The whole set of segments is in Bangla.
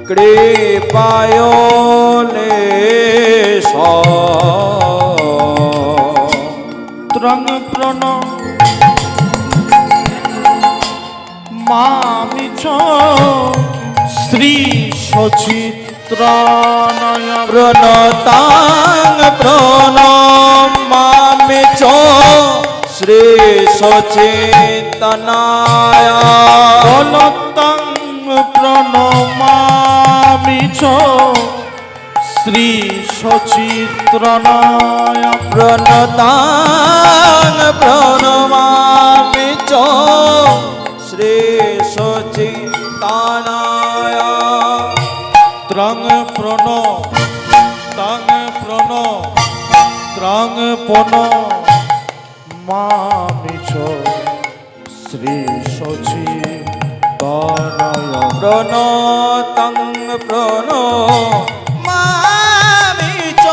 কৃপায় ত্রং প্রণ মামিছ শ্রী সচিত্রানয় প্রণতাং প্রণমামি চ শ্রী সচেতনায় প্রণতাং প্রণমামি চ শ্রী সচিত্রানয় প্রণতাং প্রণমামি চ শ্রী সচিত্তানায় ত্রং প্রণ তং প্রণ ত্রং পন মামিছ শ্রী সচিত্তানয় প্রণতং প্রণমামি চ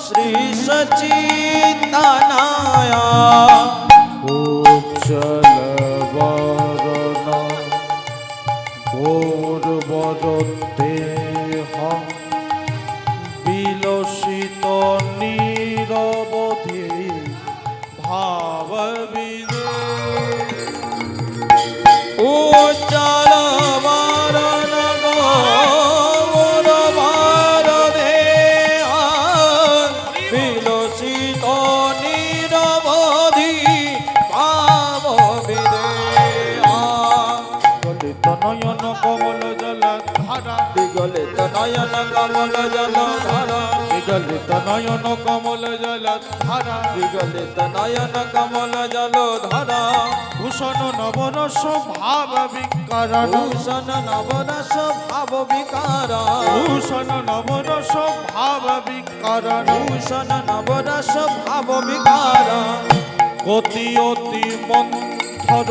শ্রী সচিত্তানায় উজ্জ্বল বরণ গৌরবর দেহ বিলসিত নিরবধি ভাববিদে উজ্জ্বল বরণ গৌরবর দেহ বিলসিত নিরবধি ভাববিদেহা গলিত নয়ন কমল জল ধারা বিগলিত নয়ন কমল জল ধারা বিগলিত নয়ন কমল জল ধারা বিগলিত নয়ন কমল জল ধারা ভূষণ নবরস ভাব বিকারণ ভূষণ নবরস ভাব বিকার ভূষণ নবরস ভাব বিকারণ ভূষণ নবরস ভাব বিকার গতি অতি মন্থর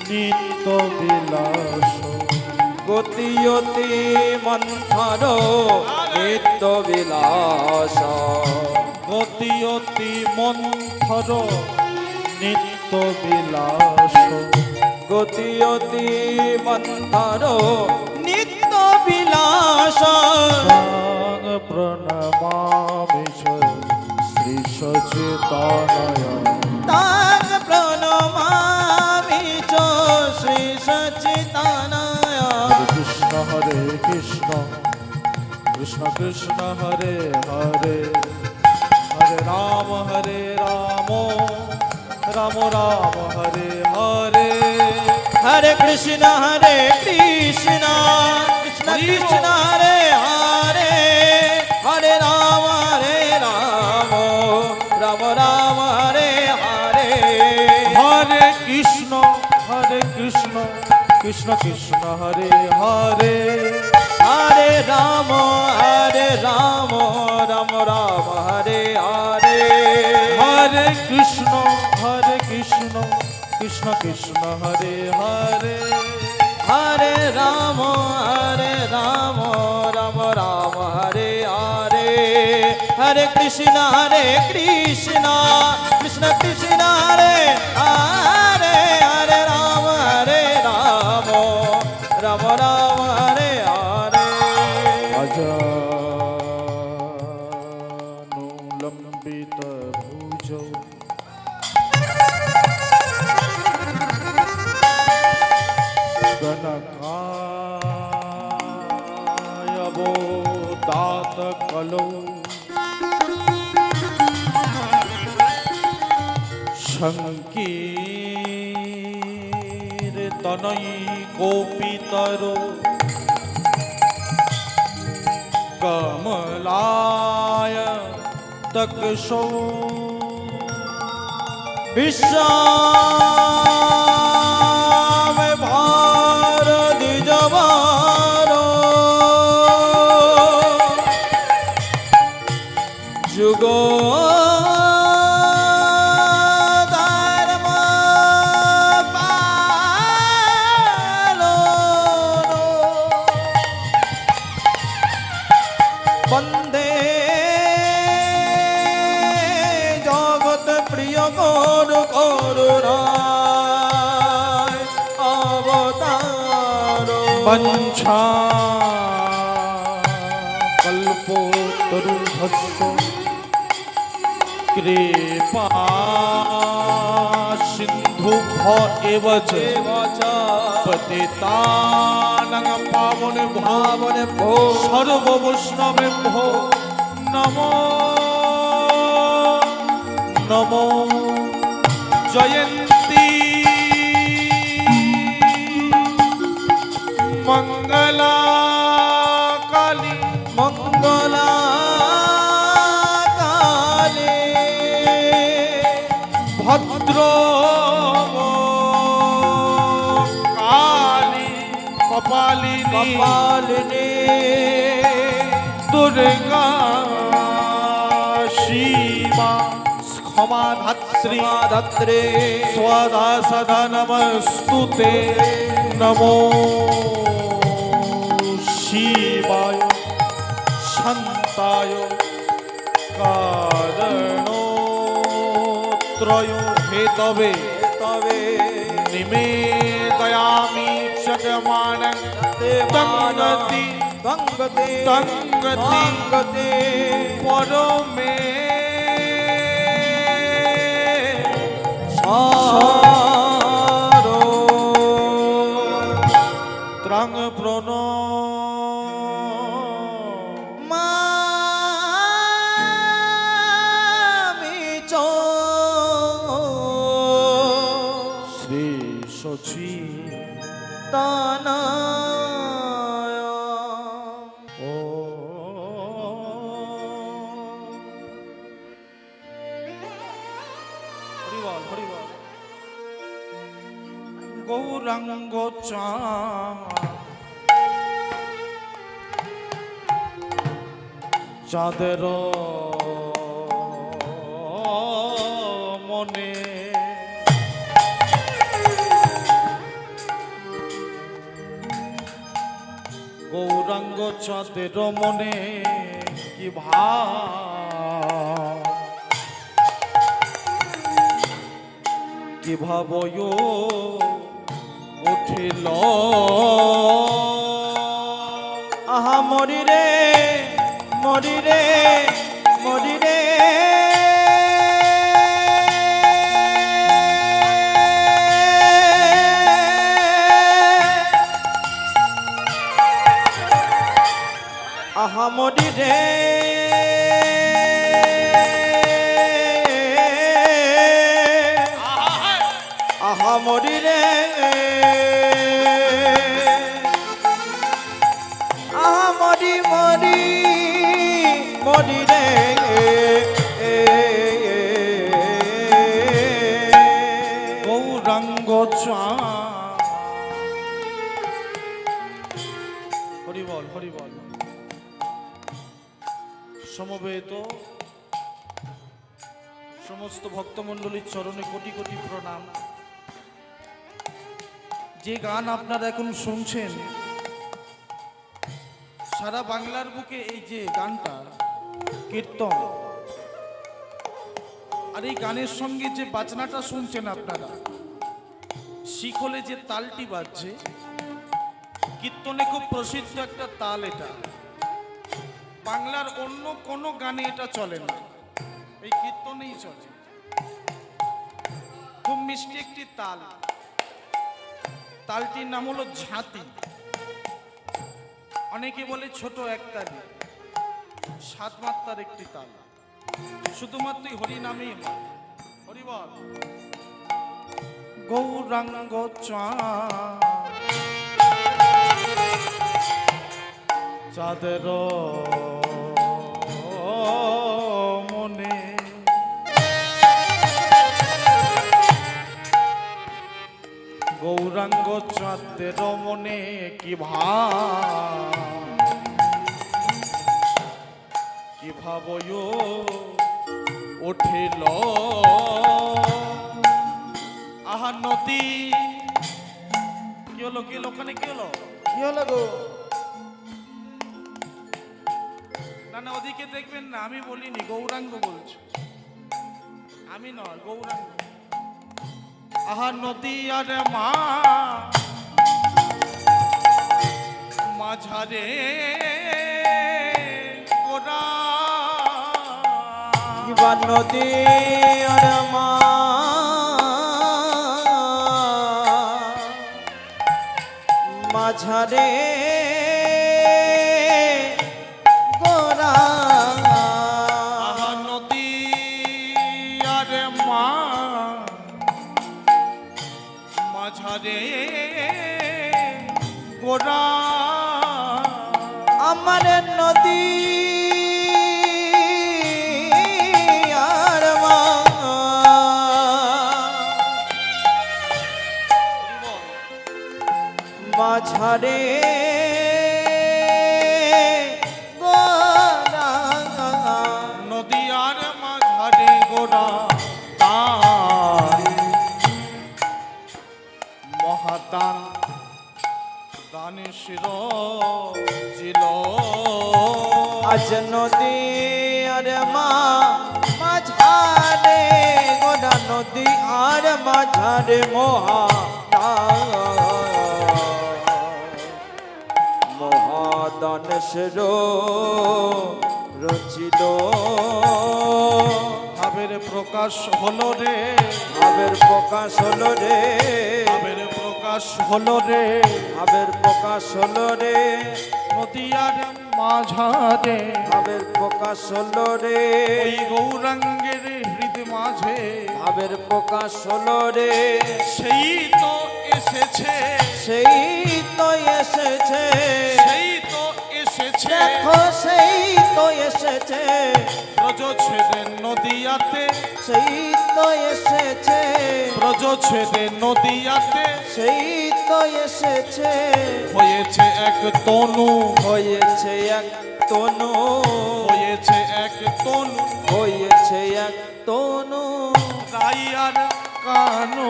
নিত্য বিলাস গতি অতি মন্থর নিত্য বিলাস গতি অতি মন্থর নিত্য বিলাস গতি অতি মন্থর নিত্য বিলাস প্রাং প্রণমামি শ্রী সচিতানয় তাং প্রণমামি চ শ্রী সচিতানায় কৃষ্ণ হরে কৃষ্ণ কৃষ্ণ কৃষ্ণ হরে হরে হরে রাম রাম রাম হরে হরে হরে কৃষ্ণ কৃষ্ণ কৃষ্ণ হরে হরে হরে রাম রাম রাম হরে হরে হরে কৃষ্ণ কৃষ্ণ কৃষ্ণ হরে হরে হরে রাম রাম রাম হরে হরে হরে কৃষ্ণ কৃষ্ণ কৃষ্ণ হরে হরে হরে রাম রাম রাম হরে হরে হরে কৃষ্ণ কৃষ্ণ কৃষ্ণ হরে হরে হরে রাম রাম রাম হরে হরে লম্বিত ভুজ গণকায়বোদাত কলৌ সংকীর্তনৈ কোপিতর কমলায় তকশৌ विश्वाम भारत जवारो जुगो धर्म पालो वंदे जगत प्रिय करुणा বঞ্ছা কল্পতরুভ্যশ্চ কৃপা সিন্ধুভ্য এব চ পতিতানাং পাবনেভ্যো সর্ববৈষ্ণবেভ্যো নমো নমো। জয়ন্তী মঙ্গলা কালী মঙ্গলা কালে ভদ্র কালী কপালিনী কপালিনী দুর্গা শিবা ক্ষমা ধাত্রী মাধাত্রে স্বদা সদা নমস্তুতে নমো শিবায় শান্তায় কারণোত্রয় হেতবে তবে নিবেদয়ামি জগমানং তঙ্গতি তঙ্গতে তঙ্গতি তঙ্গতে পরমে সারো ত্রাং প্রণ মামি চো শ্রী সচি তানায় ও হরিবল হরিবল গৌরাঙ্গ চাঁদের মনে গৌরাঙ্গ চাঁদের মনে কি কি ভাবয় উঠিল আহা মরি রে মরি রে মরি রে আহা মরি রে আহা মরি রে আহা মরি মরি মরি রে গৌরাঙ্গ হরিবল হরিবল সমবেত সমস্ত ভক্তমণ্ডলীর চরণে কোটি কোটি প্রণাম। যে গান আপনারা এখন শুনছেন সারা বাংলার বুকে এই যে গানটা কীর্তন, আর এই গানের সঙ্গে যে বাজনাটা শুনছেন আপনারা, শিখলে যে তালটি বাজছে, কীর্তনে খুব প্রসিদ্ধ একটা তাল। এটা বাংলার অন্য কোনো গানে এটা চলে না, এই কীর্তনেই চলে। খুব মিষ্টি একটি তাল, তালটির নাম হলো ঝাঁতি। অনেকে বলে ছোট একতালি, 7 মাত্রার একটি তাল, শুধুমাত্রই হরি নামেই হয়। হরিবল। গৌরাঙ্গ চাঁদের মনে গৌরাঙ্গ চাঁদের মনে কি ভাবয় উঠিল আহা নদী। কি হলো কি হলো ওখানে কি হলো? কি হলো গো? না না ওদিকে দেখবেন না, আমি বলিনি, গৌরাঙ্গ বলছি, আমি নয়, গৌরাঙ্গ। আহা নদী আর মা মাঝারে গোরা কিবা নদী আর মা মাঝারে গোরা আহা নদী আর মা মাঝারে গোরা আমার নদী আর মা মাঝারে গোরা নদী আর মাঝারে গোরা দান মহাদান দানে শির জিল আজ নদী আর মা মাঝারে গোরা নদী আর মাঝারে মহাদান শির রচিল ভাবের প্রকাশ হলো রে ভাবের প্রকাশ হলো রে ভাবের প্রকাশ হলো রে ভাবের প্রকাশ হলো রে নদী আর মাঝারে ভাবের প্রকাশ হলো রে ওই গৌরাঙ্গের হৃদ মাঝে ভাবের প্রকাশ হলো রে সেই তো এসেছে সেই তো এসেছে সেই তো এসেছে দেখো সেই তো এসেছে ব্রজ ছেড়ে নদিয়াতে সেই তো এসেছে ব্রজ ছেড়ে নদিয়াতে সেই তো এসেছে হয়েছে এক তনু হয়েছে এক তনু হয়েছে এক তনু হয়েছে এক তনু রাই আর কানু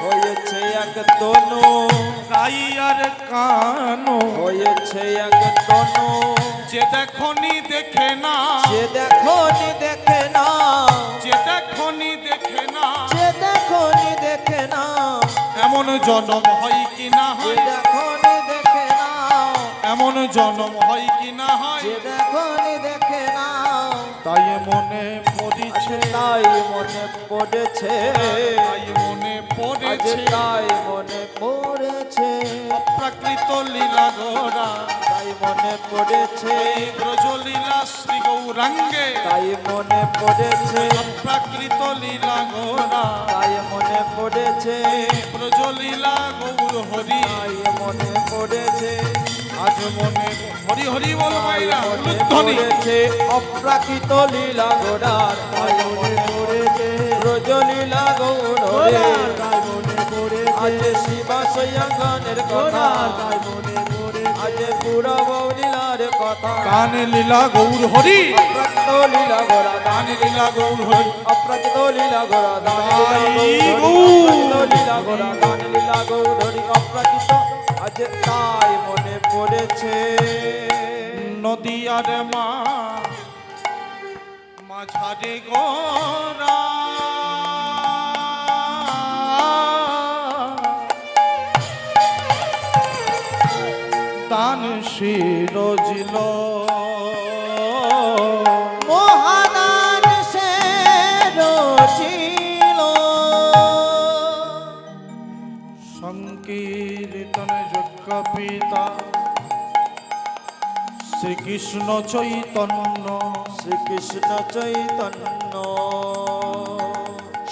হয়েছে এক তনু রাই আর কানু হয়েছে এক তনু যে দেখনি দেখে না যে দেখো নি দেখে না যে দেখনি দেখে না যে দেখো নি দেখে না এমন জনম হয় কি না যে হয় দেখো নি দেখে না এমন জনম হয় কি না হয় যে দেখো নি দেখে না তাই মনে পড়িছে তাই মনে পড়েছে তাই মনে আজ পড়েছে তাই মনে পড়েছে অপ্রাকৃত লীলা গোরা তাই মনে পড়েছে ব্রজলীলা শ্রী গৌরাঙ্গে তাই মনে পড়েছে অপ্রাকৃত লীলা গোরা তাই মনে পড়েছে ব্রজলীলা গৌর হরি তাই মনে পড়েছে আজ মনে হরি হরি বল মাইরা মনে ধ্বনি পড়েছে অপ্রাকৃত লীলা গোড়ার তাই মনে পড়েছে ব্রজলীলা গৌড়ের আজ শিবাশয়া গানের কথা আজ পুরা বৌলীলার কথা কানে লীলা গৌর হরি অপ্রাকৃত লীলা গোড়া কানে লীলা গৌর হরি অপ্রাকৃত লীলা গোড়া লীলা গোড়া গান লীলা গৌড়ি অপ্রাকৃত আজ তাই মনে পড়েছে নদী আর মা মাঝারে গোরা দান শিরজিল মহাদান সে রচিল সংকীর্তন যজ্ঞ পিতা শ্রীকৃষ্ণ চৈতন্য শ্রীকৃষ্ণ চৈতন্য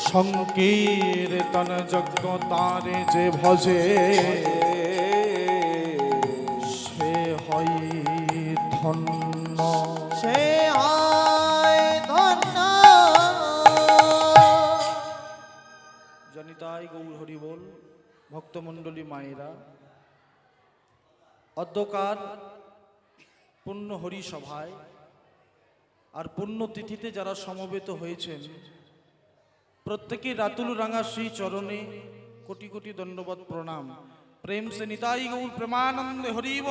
সংকীর্তন যজ্ঞ তারে যে ভজে সে হয় ধন্য সে হয় ধন্য জনিতাই গৌর হরি বল ভক্তমণ্ডলী মায়েরা অধ্যকার পূর্ণ হরি সভায় আর পুণ্যতিথিতে যারা সমবেত হয়েছেন প্রত্যেকেই রাতুল রাঙা শ্রী চরণে কোটি কোটি দণ্ডবত প্রণাম প্রেম সে নিতাই গৌর প্রেমানন্দে হরিব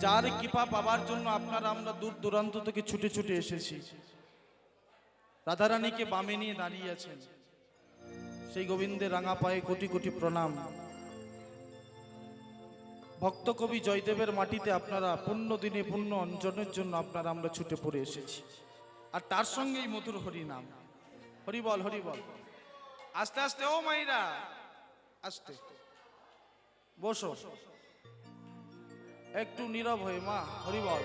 যার কৃপা পাবার জন্য আপনারা আমরা দূর দূরান্ত থেকে ছুটে ছুটে এসেছি রাধারানীকে বামে নিয়ে দাঁড়িয়ে আছেন সেই গোবিন্দের রাঙা পায়ে কোটি কোটি প্রণাম ভক্ত কবি জয়দেবের মাটিতে আপনারা পুণ্য দিনে পুণ্য অঞ্জনের জন্য আপনারা আমরা ছুটে পড়ে এসেছি, আর তার সঙ্গেই মধুর হরিনাম। হরিবল হরিবল। আস্তে আস্তে ও মাইরা, আস্তে বসো, একটু নীরব হয়ে মা। হরিবল।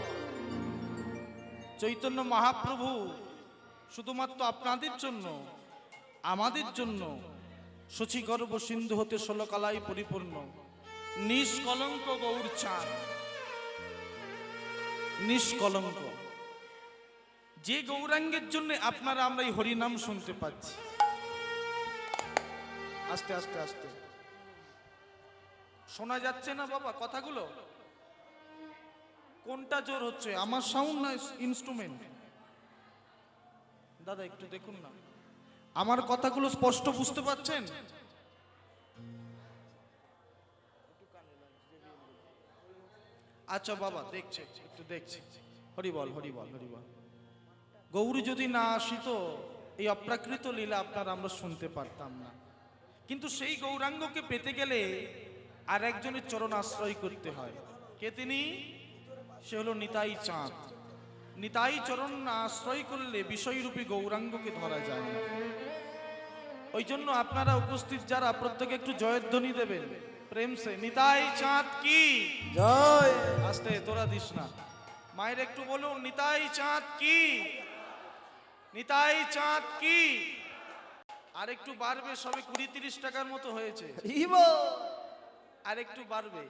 চৈতন্য মহাপ্রভু শুধুমাত্র আপনাদের জন্য, আমাদের জন্য শচীগর্ভ সিন্ধু হতে 16 কালায় পরিপূর্ণ নিষ্কলঙ্ক গৌর চাঁদ, নিষ্কলঙ্ক যে গৌরাঙ্গের জন্য আপনারা আমরা এই হরিনাম শুনতে পাচ্ছি। আস্তে আস্তে আস্তে। শোনা যাচ্ছে না বাবা কথাগুলো? কোনটা জোর হচ্ছে, আমার সাউন্ড না ইনস্ট্রুমেন্ট? দাদা একটু দেখুন না, আমার কথাগুলো স্পষ্ট বুঝতে পাচ্ছেন? আচ্ছা বাবা দেখছে, একটু দেখছে। হরিবল হরিবল হরিবল। গৌর যদি না আসিত এই অপ্রাকৃত লীলা আপনার আমরা শুনতে পারতাম না। কিন্তু সেই গৌরাঙ্গকে পেতে গেলে আর একজনের চরণ আশ্রয় করতে হয়। কে তিনি? সে হলো নিতাই চাঁদ। নিতাই চরণ না আশ্রয় করলে বিষয়রূপী গৌরাঙ্গকে ধরা যায় না। ওই জন্য আপনারা উপস্থিত যারা প্রত্যেকে একটু জয়ধ্বনি দেবেন প্রেম সে। নিতাই চাঁদ কি জয়। আস্তে, তোরা দিস না। মায়ের একটু বলুন নিতাই চাঁদ কি, নিতাই চাঁদ কি। আর একটু বাড়বে, সবে 20-30 টাকার মতো হয়েছে, আর একটু বাড়বে।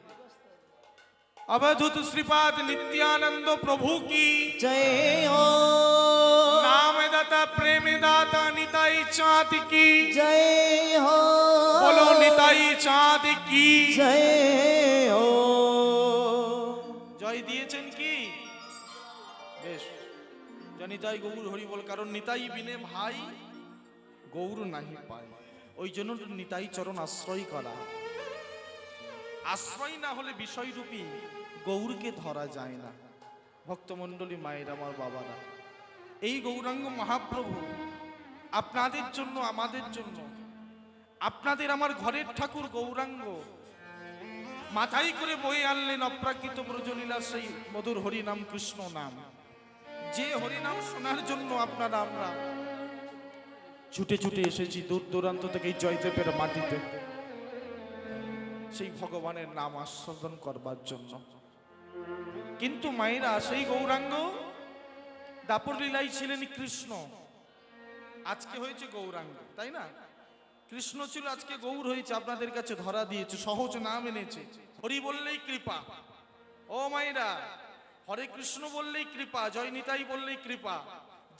अवधूत श्रीपाद नित्यानंद प्रभु की जय हो। नाम दाता प्रेम दाता निताई चाँद की जय हो। बोलो निताई चाँद की जय हो। জয় দিয়েছেন কি? বেশ, নিতাই গৌর হরি বল। কারণ নিতাই বিনে ভাই গৌর নাহি পায়। ওই জন্য নিতাই চরণ আশ্রয় করা। আশ্রয় না হলে বিষয়রূপী গৌরকে ধরা যায় না। ভক্তমণ্ডলী মায়ের, আমার বাবারা, এই গৌরাঙ্গ মহাপ্রভু আপনাদের জন্য, আমাদের জন্য, আপনাদের আমার ঘরের ঠাকুর গৌরাঙ্গ মাথায় করে বয়ে আনলেন অপ্রাকৃত ব্রজলীলা সেই মধুর হরিনাম কৃষ্ণ নাম। যে হরিনাম শোনার জন্য আপনারা আমরা ছুটে ছুটে এসেছি দূর দূরান্ত থেকে এই জয়দেবের মাটিতে, সেই ভগবানের নাম আস্বাদন করবার জন্য। কিন্তু মায়েরা, সেই গৌরাঙ্গ দাপর লীলাই ছিলেন কৃষ্ণ, আজকে হয়েছে গৌরাঙ্গ, তাই না? কৃষ্ণ ছিল, আজকে গৌর হয়েছে, আপনাদের কাছে ধরা দিয়েছে, সহজ নাম এনেছে। হরি বললেই কৃপা। ও মায়েরা, হরে কৃষ্ণ বললেই কৃপা, জয় নিতাই বললেই কৃপা।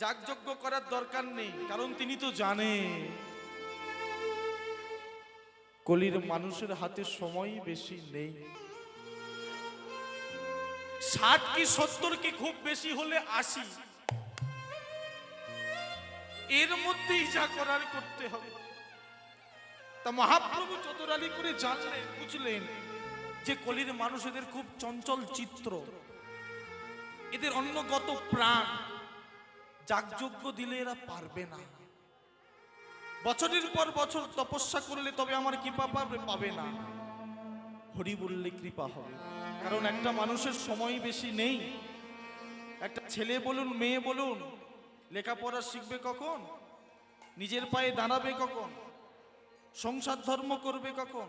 যাগযজ্ঞ করার দরকার নেই, কারণ তিনি তো জানেন কলির মানুষের হাতে সময় বেশি নেই। 60 কি 70 কি খুব বেশি হলে 80, এর মধ্যেই যা করার করতে হবে। তা মহাপ্রভু চতুরালি করে জানলেন, বুঝলেন যে কলির মানুষ এদের খুব চঞ্চল চিত্র, এদের অন্যগত প্রাণ, যাগযজ্ঞ দিলে এরা পারবে না। বছরের পর বছর তপস্যা করলে তবে আমার কৃপা পাবে না। হরি বললে কৃপা হবে। কারণ একটা মানুষের সময় বেশি নেই। একটা ছেলে বলুন, মেয়ে বলুন, লেখাপড়া শিখবে কখন, নিজের পায়ে দাঁড়াবে কখন, সংসার ধর্ম করবে কখন,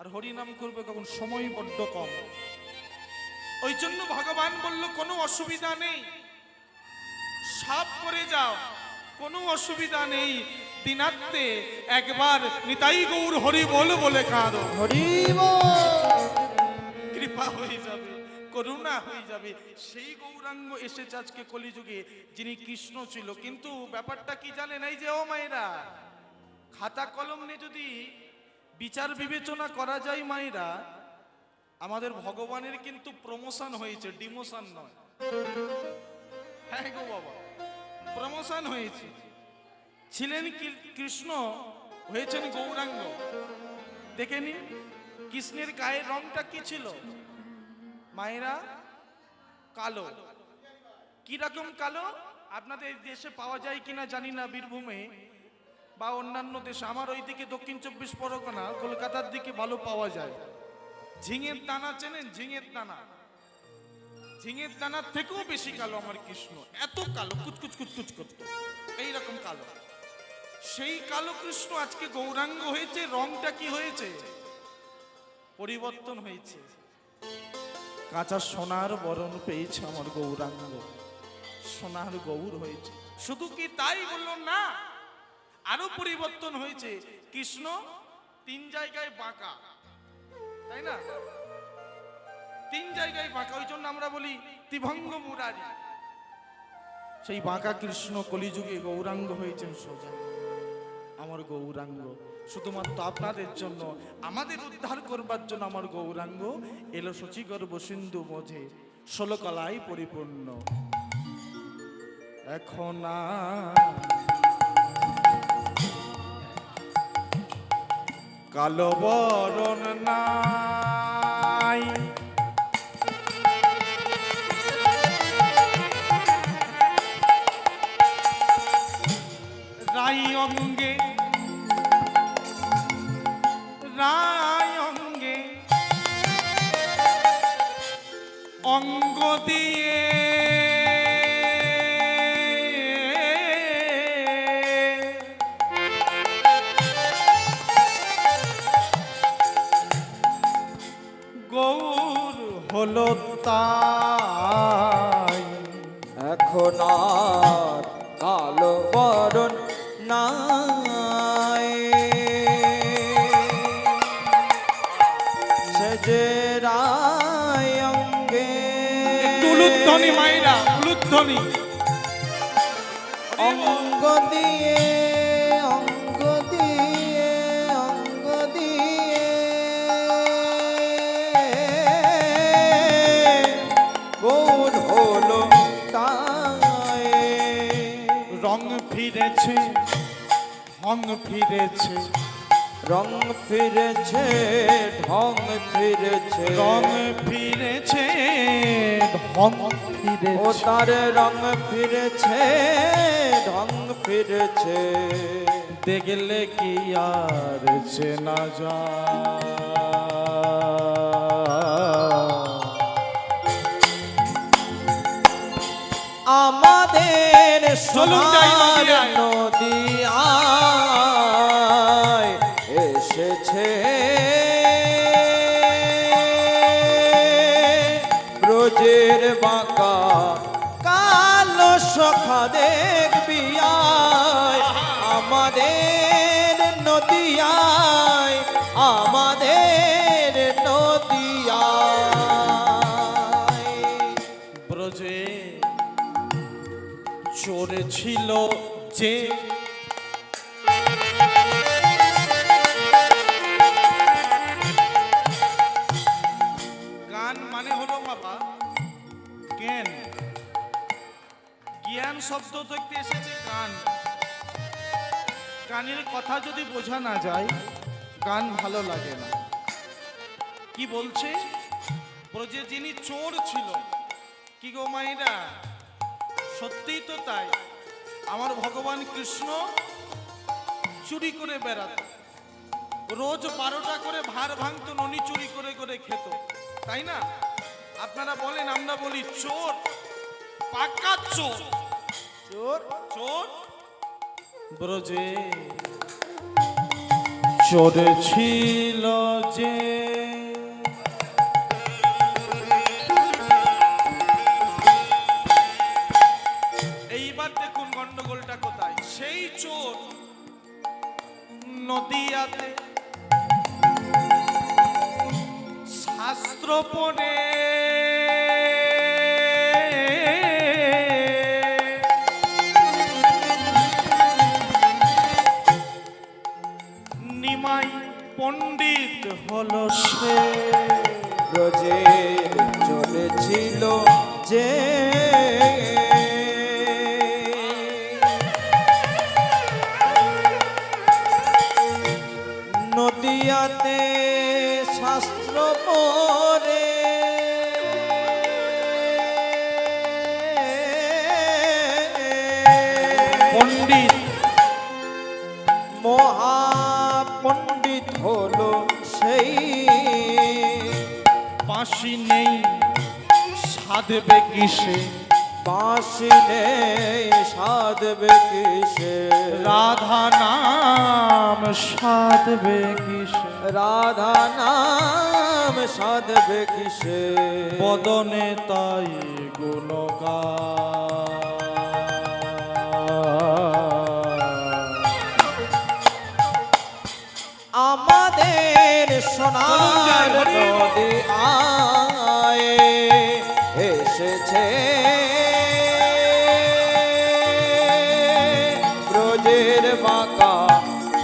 আর হরিনাম করবে কখন? সময় বড্ড কম। ওই জন্য ভগবান বলল কোনো অসুবিধা নেই, সব করে যাও, কোনো অসুবিধা নেই। দিনান্তে একবার নিতাই গৌর হরি বল বলে কাঁদো, হরি বল। কৃপা হয়ে যাবে, করুণা হয়ে যাবে। সেই গৌরাঙ্গ এসেছে আজকে কলিযুগে, যিনি কৃষ্ণ ছিল। কিন্তু ব্যাপারটা কি জানেন? এই যে ও মায়েরা, খাতা কলম নিয়ে যদি বিচার বিবেচনা করা যায় মায়েরা, আমাদের ভগবানের কিন্তু প্রমোশন হয়েছে, ডিমোশন নয়। হ্যাঁ গো বাবা, প্রমোশন হয়েছে। ছিলেন কৃষ্ণ, হয়েছেন গৌরাঙ্গ। দেখে নিন কৃষ্ণের গায়ের রংটা কি ছিল মায়েরা? কালো। কি রকম কালো? আপনাদের দেশে পাওয়া যায় কিনা জানি না, বীরভূমে বা অন্যান্য দেশে। আমার ওইদিকে দক্ষিণ 24 পরগনা, কলকাতার দিকে ভালো পাওয়া যায়। ঝিঙের দানা চেনেন? ঝিঙের দানা, ঝিঙের দানার থেকেও বেশি কালো আমার কৃষ্ণ। এত কালো, কুচকুচ কুচকুচ করতো, এইরকম কালো। সেই কালো কৃষ্ণ আজকে গৌরাঙ্গ হয়েছে। রংটা কি হয়েছে? পরিবর্তন হয়েছে। কাঁচা সোনার বরণ পেয়েছে আমার গৌরাঙ্গ, সোনার গৌর হয়েছে। শুধু কি তাই বলল না, আরো পরিবর্তন হয়েছে। কৃষ্ণ 3 জায়গায় বাঁকা, তাই না? 3 জায়গায় বাঁকা, ওই জন্য আমরা বলি ত্রিভঙ্গ মুরারি। সেই বাঁকা কৃষ্ণ কলিযুগে গৌরাঙ্গ হয়েছেন সোজা, আমার গৌরাঙ্গ। শুধুমাত্র আপনাদের জন্য, আমাদের উদ্ধার করবার জন্য আমার গৌরাঙ্গ এলো শচীগর্ভ সিন্ধু মঝে, 16 কলায় পরিপূর্ণ। এখন কালো বরণ নাই, রাই অঙ্গে, রাই অঙ্গে অঙ্গ দিয়ে গৌর হলো তাই। এখন আর কালো বরণ নাই, সেজে রায় অঙ্গে। উলুধ্বনি মাইরা, উলুধ্বনি। অঙ্গ দিয়ে, অঙ্গ দিয়ে, অঙ্গ দিয়ে গৌর হলো তাই। রং ফিরেছে, ঢং ফিরেছে, রং ফিরেছে, ঢং ফিরেছে, রং ফিরেছে, ঢং ফিরেছে। ও তার রং ফিরেছে, ঢং ফিরেছে। দেখলে কি আর চেনা যায়? আমাদের চলুন যাই সোনার নদিয়ায়। নদিয়ায় এসেছে ব্রজের বাঁকা কালো সখা, দেখবি আয় আমাদের নদিয়ায়, আমাদের নদিয়ায়। ব্রজে চোর ছিল যে, গান মানে হলো বাবা জ্ঞান। জ্ঞান শব্দ থেকে এসেছে গান। গানের কথা যদি বোঝা না যায়, গান ভালো লাগে না। কি বলছে? ব্রজে যিনি চোর ছিল, কি গো মাইরা, সত্যিই তো তাই। আমার ভগবান কৃষ্ণ চুরি করে বেড়াত, রোজ 12টা করে ভার ভাঙতো, ননি চুরি করে করে খেত, তাই না? আপনারা বলেন, আমরা বলি চোর, পাকা চোর, চোর চোর। ব্রজে চোর ছিল যে, এইবার দেখুন গন্ডগোলটা কোথায়। সেই চোর নদিয়াতে শাস্ত্র পড়ে নিমাই পণ্ডিত হলো সে। ব্রজে চলেছিল যে, নদিয়াতে শাস্ত্র পড়ে বাঁশি নেই সাধবে কিসে, বাঁশি নেই সাধবে কিসে, রাধা নাম সাধবে কিসে, রাধা নাম সাধবে কিসে, বদনে তাই গুণগান। আমাদের সোনার নদী আয় এসেছে, ব্রজের বাঁকা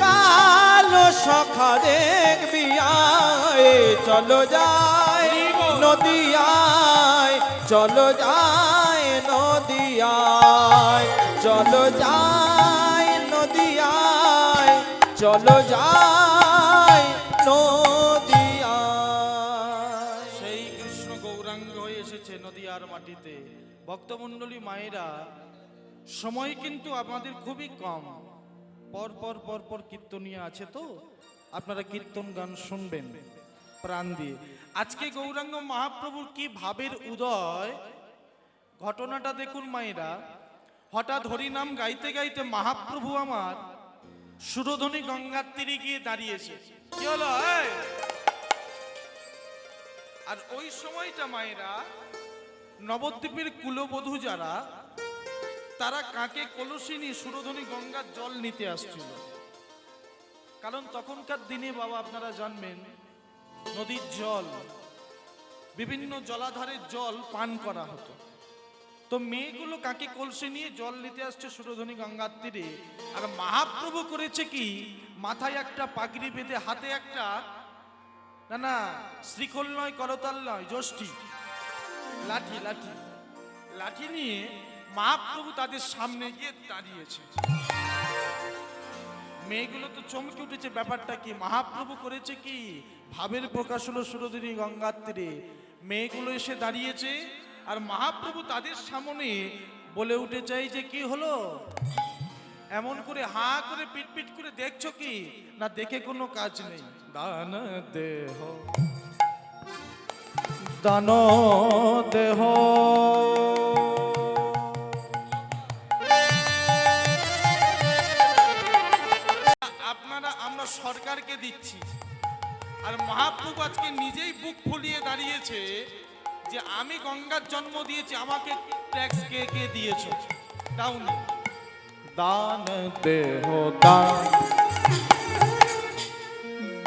কালো সখা দেখবি আয়, চলো যাই নদিয়ায়, চলো যাই নদিয়ায়, চলো যাই নদিয়ায়, চলো যাই নদিয়ায়। সেই কৃষ্ণ গৌরাঙ্গ হয়ে এসেছে নদিয়ার মাটিতে। ভক্তমণ্ডলী মায়েরা, সময় কিন্তু আমাদের খুবই কম, পর পর পর পর কীর্তনীয় আছে, তো আপনারা কীর্তন গান শুনবেন প্রাণ দিয়ে। আজকে গৌরাঙ্গ মহাপ্রভুর কি ভাবের উদয়, ঘটনাটা দেখুন মায়েরা। হঠাৎ হরিনাম গাইতে গাইতে মহাপ্রভু আমার সুরধনী গঙ্গার তীরে গিয়ে দাঁড়িয়েছে। কি হলো? এই! আর ওই সময়টা মায়েরা নবদ্বীপের কুলবধূ যারা, তারা কাকে কলসি নিয়ে সুরধনী গঙ্গার জল নিতে আসছিল। কারণ তখনকার দিনে বাবা আপনারা জানবেন, নদীর জল, বিভিন্ন জলাধারের জল পান করা হতো। তো মেয়েগুলো কাকে কলসি নিয়ে জল নিতে আসছে সুরধনী গঙ্গার তীরে। আর মহাপ্রভু করেছে কি, মাথায় একটা পাগড়ি বেঁধে, হাতে একটা, না না শ্রীখোল নয়, করতাল নয়, যষ্টি, লাঠি, লাঠি, লাঠি নিয়ে মহাপ্রভু তাদের সামনে গিয়ে দাঁড়িয়েছে। মেয়েগুলো তো চমকে উঠেছে, ব্যাপারটা কি। মহাপ্রভু করেছে কি, ভাবের প্রকাশ হলো সুরধনী গঙ্গার তীরে। মেয়েগুলো এসে দাঁড়িয়েছে আর মহাপ্রভু তাদের সামনে বলে উঠে চাই যে কি হলো, এমন করে হা করে পিটপিট করে দেখছো কি না, দেখে কোনো কাজ নেই। দান দেহ, দান দেহ, আপনারা আমরা সরকারকে দিচ্ছি, আর মহাপ্রভু আজকে নিজেই বুক ফুলিয়ে দাঁড়িয়েছে যে আমি গঙ্গার জন্ম দিয়েছি, আমাকে ট্যাক্স কে কে দিয়েছ, ডাউন। দান দেহ, দান,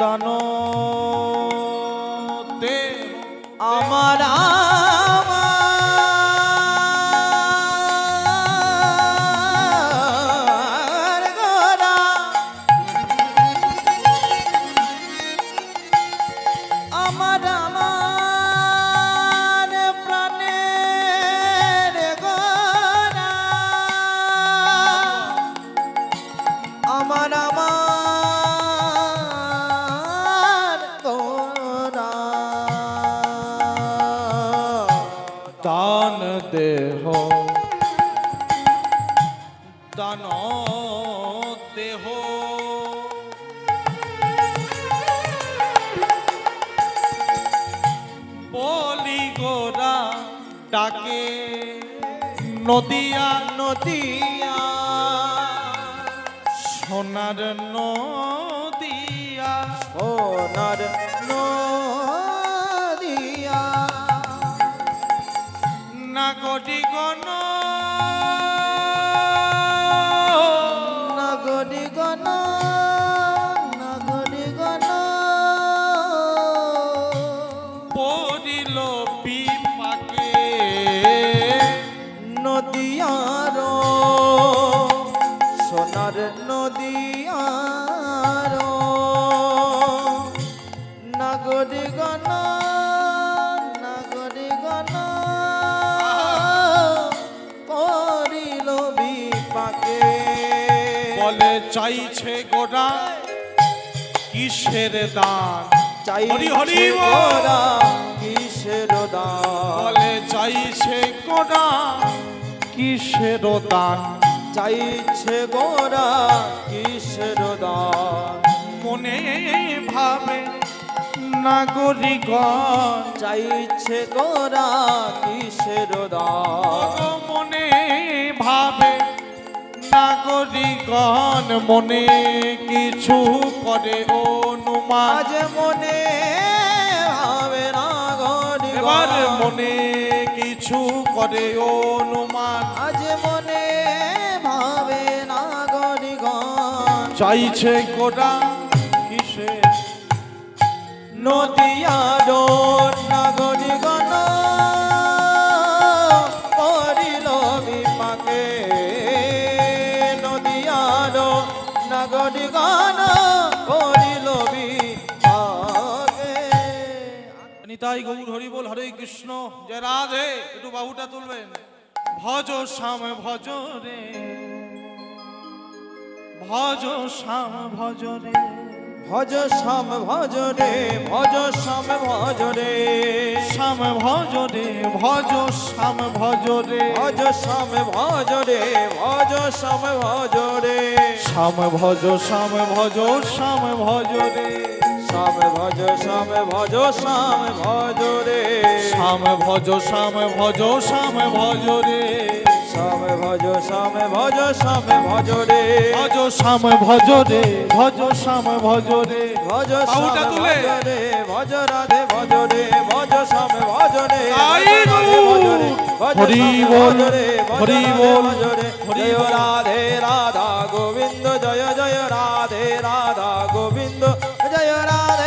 দান দেহ, আমার গোরা, আমার প্রাণের গোরা, আমার গোরা, দান দেহ, দান দেহ, বলি গোরা ডাকে নদিয়া, নদিয়া, সোনার নদিয়া, সোনার নদিয়া, নাগরিকগণ, নাগরিকগণ, নাগরিকগণ, পড়িল বিপাকে নদিয়ার, সোনার নদিয়ার, নাগরিকগণ, নাগরিকগণ, করিল বিপাকে। বলে চাইছে গোরা কিসের দান, হরি হরি চাইছে বল। গোরা কিসের দান, বলে চাইছে গোরা কিসের দান, চাইছে গোরা কিসের দান, মনে ভাবে নাগরিকগণ চাইছে গোরা কিসের দান মনে ভাবে নাগরিকগণ মনে কিছু করে অনুমান আজ মনে ভাবে নাগরিক এবার মনে কিছু করে অনুমান আজ মনে ভাবে নাগরিক চাইছে গোরা কিসে নদিয়ার নাগরিকগণ করিল বিপাকে নদিয়ার নাগরিকগণ করিল বিপাকে নিতাই গৌর হরি বল হরে কৃষ্ণ জয় রাধে একটু বাহুটা তুলবেন ভজ শ্যাম ভজ রে ভজ শ্যাম ভজ রে ভজ শ্যাম ভজ রে ভজ শ্যাম ভজ রে শ্যাম ভজ রে ভজ শ্যাম ভজ রে ভজ শ্যাম ভজ রে ভজ শ্যাম ভজ রে শ্যাম ভজ শ্যাম ভজ শ্যাম ভজ রে শ্যাম ভজ শ্যাম ভজ শ্যাম ভজ রে শ্যাম ভজ শ্যাম ভজ শ্যাম ভজ রে শ্যাম ভজ শ্যাম ভজ শ্যাম ভজ রে ভজ শ্যাম ভজ রে ভজ শ্যাম ভজ রে ভজ বাহুটা শ্যাম তুলে। ভজ রে ভজ রাধে ভজ রে ভজ শ্যাম ভজ রে আই ভজ রে ভজ হরি শ্যাম বল, ভজ রে ভজ হরি রাধে বল, ভজ রে হরি জয় বল। রাধে রাধা গোবিন্দ জয় জয় রাধে রাধা গোবিন্দ জয় রাধে